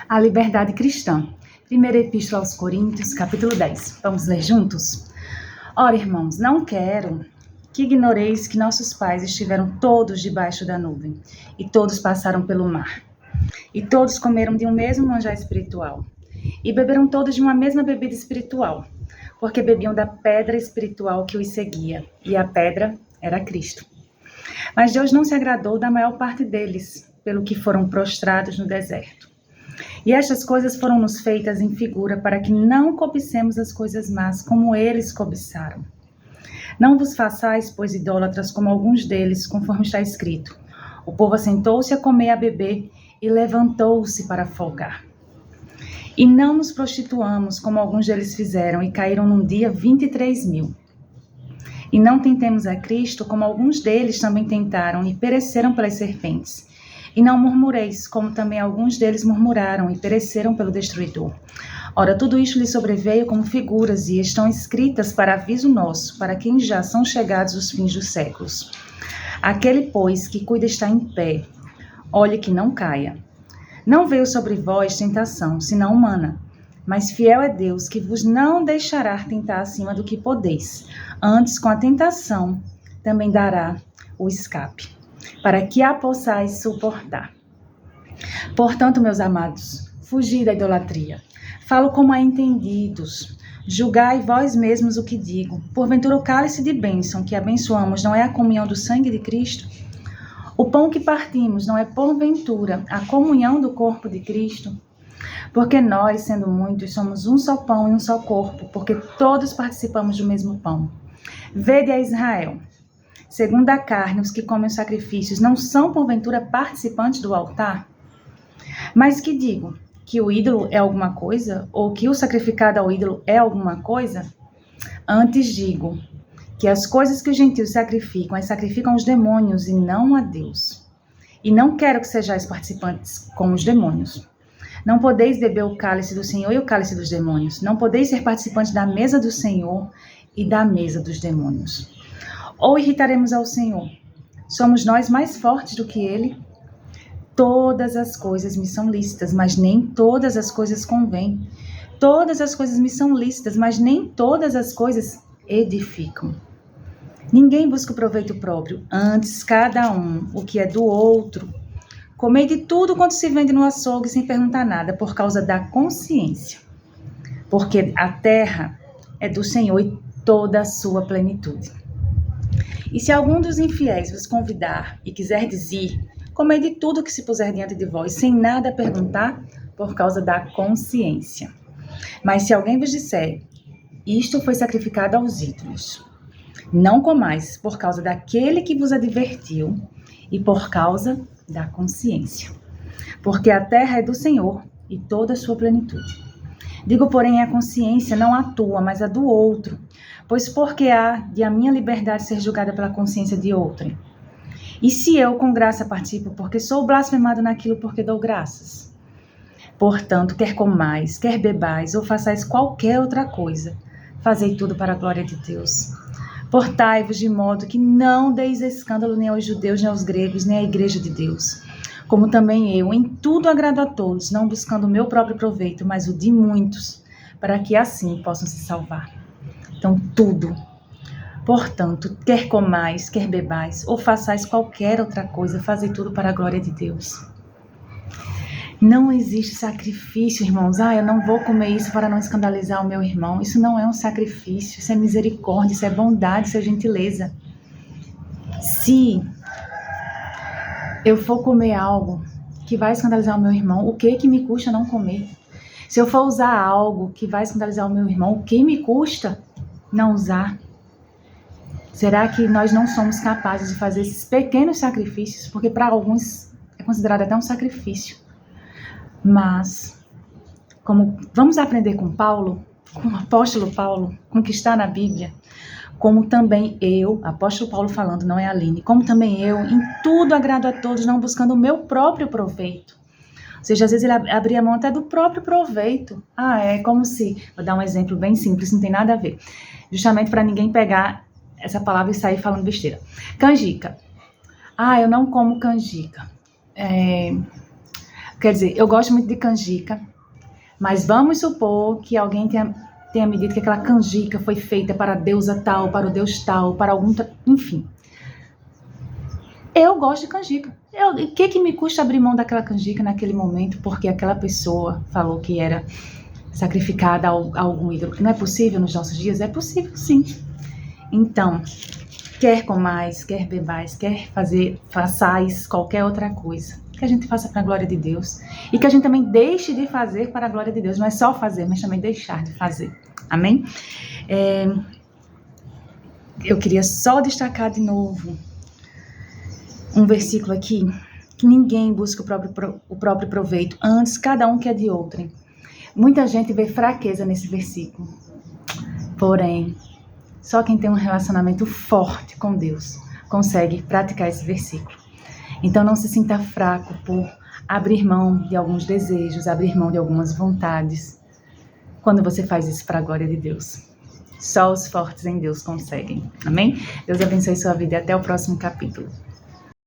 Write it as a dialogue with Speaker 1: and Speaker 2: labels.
Speaker 1: A liberdade cristã. Primeira Epístola aos Coríntios, capítulo 10. Vamos ler juntos? Ora, irmãos, não quero que ignoreis que nossos pais estiveram todos debaixo da nuvem, e todos passaram pelo mar, e todos comeram de um mesmo manjar espiritual, e beberam todos de uma mesma bebida espiritual, porque bebiam da pedra espiritual que os seguia, e a pedra era Cristo. Mas Deus não se agradou da maior parte deles, pelo que foram prostrados no deserto. E estas coisas foram-nos feitas em figura, para que não cobicemos as coisas más, como eles cobiçaram. Não vos façais, pois, idólatras, como alguns deles, conforme está escrito. O povo assentou-se a comer e a beber, e levantou-se para folgar. E não nos prostituamos, como alguns deles fizeram, e caíram num dia 23.000. E não tentemos a Cristo, como alguns deles também tentaram, e pereceram pelas serpentes. E não murmureis, como também alguns deles murmuraram, e pereceram pelo destruidor. Ora, tudo isto lhe sobreveio como figuras, e estão escritas para aviso nosso, para quem já são chegados os fins dos séculos. Aquele, pois, que cuida estar em pé, olhe que não caia. Não veio sobre vós tentação, senão humana, mas fiel é Deus, que vos não deixará tentar acima do que podeis. Antes, com a tentação, também dará o escape, para que a possais suportar. Portanto, meus amados, fugi da idolatria. Falo como a entendidos. Julgai vós mesmos o que digo. Porventura o cálice de bênção que abençoamos não é a comunhão do sangue de Cristo? O pão que partimos não é porventura a comunhão do corpo de Cristo? Porque nós, sendo muitos, somos um só pão e um só corpo, porque todos participamos do mesmo pão. Vede a Israel. Segundo a carne, os que comem os sacrifícios não são, porventura, participantes do altar? Mas que digo? Que o ídolo é alguma coisa? Ou que o sacrificado ao ídolo é alguma coisa? Antes digo que as coisas que os gentios sacrificam, as sacrificam os demônios e não a Deus. E não quero que sejais participantes com os demônios. Não podeis beber o cálice do Senhor e o cálice dos demônios. Não podeis ser participantes da mesa do Senhor e da mesa dos demônios. Ou irritaremos ao Senhor? Somos nós mais fortes do que Ele? Todas as coisas me são lícitas, mas nem todas as coisas convêm. Todas as coisas me são lícitas, mas nem todas as coisas edificam. Ninguém busca o proveito próprio, antes cada um o que é do outro. Comei de tudo quanto se vende no açougue sem perguntar nada, por causa da consciência. Porque a terra é do Senhor e toda a sua plenitude. E se algum dos infiéis vos convidar e quiserdes ir, comei de tudo que se puser diante de vós, sem nada perguntar, por causa da consciência. Mas se alguém vos disser, isto foi sacrificado aos ídolos, não comais, por causa daquele que vos advertiu e por causa da consciência. Porque a terra é do Senhor e toda a sua plenitude. Digo, porém, a consciência não a tua, mas a do outro, pois porque há de a minha liberdade ser julgada pela consciência de outrem? E se eu com graça participo, porque sou blasfemado naquilo porque dou graças? Portanto, quer comais, quer bebais, ou façais qualquer outra coisa, fazei tudo para a glória de Deus. Portai-vos de modo que não deis escândalo nem aos judeus, nem aos gregos, nem à igreja de Deus. Como também eu, em tudo agrado a todos, não buscando o meu próprio proveito, mas o de muitos, para que assim possam se salvar. Então, tudo. Portanto, quer comais, quer bebais, ou façais qualquer outra coisa, fazei tudo para a glória de Deus. Não existe sacrifício, irmãos. Eu não vou comer isso para não escandalizar o meu irmão. Isso não é um sacrifício, isso é misericórdia, isso é bondade, isso é gentileza. Se eu for comer algo que vai escandalizar o meu irmão, o que me custa não comer? Se eu for usar algo que vai escandalizar o meu irmão, o que me custa não usar? Será que nós não somos capazes de fazer esses pequenos sacrifícios? Porque para alguns é considerado até um sacrifício. Mas, como vamos aprender com Paulo, com o apóstolo Paulo, com o que está na Bíblia, como também eu, apóstolo Paulo falando, não é a Aline, como também eu, em tudo agrado a todos, não buscando o meu próprio proveito. Ou seja, às vezes ele abria mão até do próprio proveito. É como se, vou dar um exemplo bem simples, não tem nada a ver. Justamente para ninguém pegar essa palavra e sair falando besteira. Canjica. Eu não como canjica. Quer dizer, eu gosto muito de canjica, mas vamos supor que alguém tenha me dito que aquela canjica foi feita para a deusa tal, para o deus tal, para algum... Enfim. Eu gosto de canjica. O que me custa abrir mão daquela canjica naquele momento, porque aquela pessoa falou que era sacrificada a algum ídolo? Não é possível nos nossos dias? É possível, sim. Então, quer comais, quer bebais, quer façais qualquer outra coisa, que a gente faça para a glória de Deus. E que a gente também deixe de fazer para a glória de Deus. Não é só fazer, mas também deixar de fazer. Amém? Eu queria só destacar de novo um versículo aqui, que ninguém busca o próprio proveito, antes cada um quer de outrem. Muita gente vê fraqueza nesse versículo. Porém, só quem tem um relacionamento forte com Deus consegue praticar esse versículo. Então não se sinta fraco por abrir mão de alguns desejos, abrir mão de algumas vontades, quando você faz isso para a glória de Deus. Só os fortes em Deus conseguem. Amém? Deus abençoe sua vida e até o próximo capítulo.